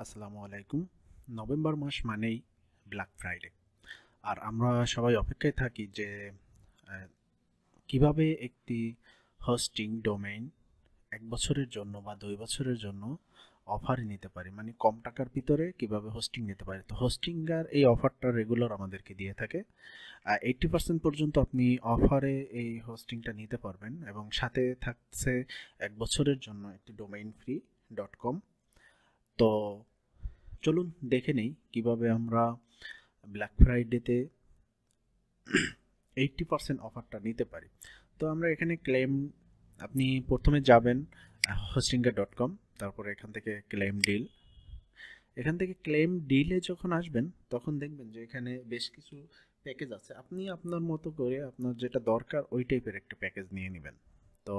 আসসালামু আলাইকুম। নভেম্বর মাস মানেই ব্ল্যাক ফ্রাইডে। আর আমরা সবাই অপেক্ষায় থাকি যে কিভাবে একটি হোস্টিং ডোমেইন ১ বছরের জন্য বা ২ বছরের জন্য অফারে নিতে পারি। মানে কম টাকার ভিতরে কিভাবে হোস্টিং নিতে পারি। তো হোস্টিংগার এই অফারটা রেগুলার আমাদেরকে দিয়ে থাকে। 80% পর্যন্ত আপনি অফারে এই হোস্টিংটা নিতে পারবেন এবং সাথে থাকছে ১ বছরের জন্য একটি ডোমেইন ফ্রি .com। তো চলুন দেখে নেই কিভাবে আমরা ব্ল্যাক ফ্রাইডেতে 80% অফারটা নিতে পারি। তো আমরা এখানে ক্লেম, আপনি প্রথমে যাবেন hostinga.com, তারপরে এখান থেকে ক্লেম ডিল। এখান থেকে ক্লেম ডিলে যখন আসবেন তখন দেখবেন যে এখানে বেশ কিছু প্যাকেজ আছে। আপনি আপনার মতো করে আপনার যেটা দরকার ওই টাইপের একটা প্যাকেজ নিয়ে নেবেন। তো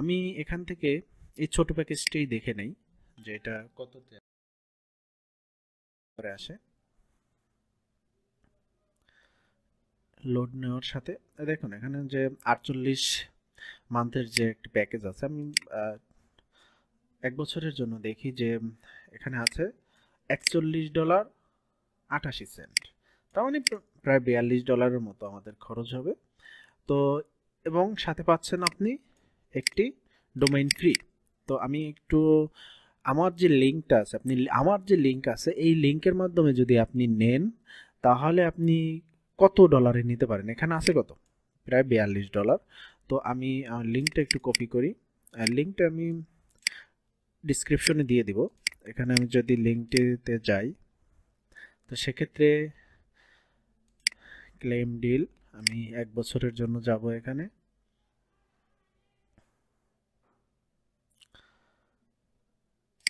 আমি এখান থেকে এই ছোট প্যাকেজটাই দেখে নেই যে এটা কত করে আসে। লোড নেওয়ার সাথে দেখুন এখানে যে 48 মান্থের যে একটি প্যাকেজ আছে, আমি 1 বছরের জন্য দেখি যে এখানে আছে $41.88। তার মানে প্রায় $42 মতো আমাদের খরচ হবে। তো এবং সাথে পাচ্ছেন আপনি একটি ডোমেইন ফ্রি। তো আমি একটু আমার যে লিঙ্কটা আছে, আমার যে লিঙ্ক আছে এই লিঙ্কের মাধ্যমে যদি আপনি নেন তাহলে আপনি কত ডলারে নিতে পারেন। এখানে আছে কত, প্রায় $42। তো আমি লিঙ্কটা একটু কপি করি। লিঙ্কটা আমি ডিসক্রিপশনে দিয়ে দিব। এখানে আমি যদি লিঙ্কটিতে যাই তো সেক্ষেত্রে ক্লেম ডিল আমি 1 বছরের জন্য যাব। এখানে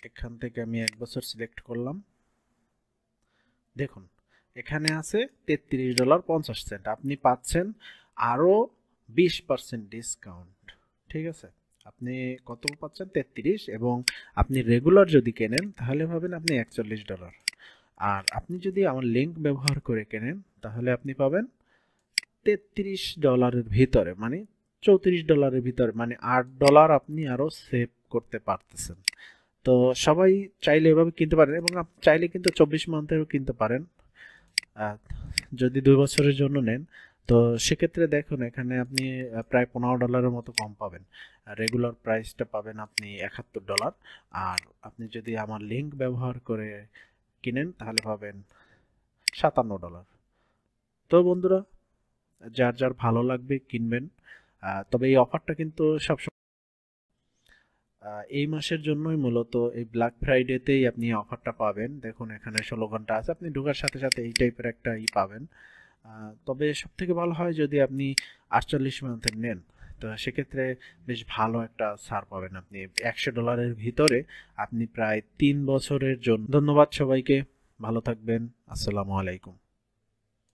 এখান থেকে আমি 1 বছর সিলেক্ট করলাম। দেখুন এখানে আছে $33.50। আপনি পাচ্ছেন আরও 20% ডিসকাউন্ট। ঠিক আছে, আপনি কত পাচ্ছেন? 33। এবং আপনি রেগুলার যদি কেনেন তাহলে পাবেন আপনি $41। আর আপনি যদি আমার লিঙ্ক ব্যবহার করে কেনেন তাহলে আপনি পাবেন $33 ভিতরে, মানে $34 ভিতরে, মানে $8 আপনি আরও সেভ করতে পারতেছেন। তো সবাই চাইলে এভাবে কিনতে পারেন এবং আপনি চাইলে কিন্তু 24 মান্থেরও কিনতে পারেন যদি 2 বছরের জন্য নেন। তো সেক্ষেত্রে দেখুন এখানে আপনি প্রায় $15 মতো কম পাবেন। রেগুলার প্রাইসটা পাবেন আপনি $71। আর আপনি যদি আমার লিঙ্ক ব্যবহার করে কিনেন তাহলে পাবেন $57। তো বন্ধুরা, যার যার ভালো লাগবে কিনবেন। তবে এই অফারটা কিন্তু সবসময় এই মাসের জন্যই, মূলত এই ব্ল্যাক ফ্রাইডেতেই আপনি অফারটা পাবেন। দেখুন এখানে 16 ঘন্টা আছে, আপনি ঢোকার সাথে সাথে এই টাইপের একটা পাবেন। তবে সব থেকে ভালো হয় যদি আপনি 48 মান্থের নেন, তো সেক্ষেত্রে বেশ ভালো একটা ছাড় পাবেন আপনি $100 ভিতরে। আপনি প্রায় 3 বছরের জন্য। ধন্যবাদ সবাইকে, ভালো থাকবেন। আসসালামু আলাইকুম।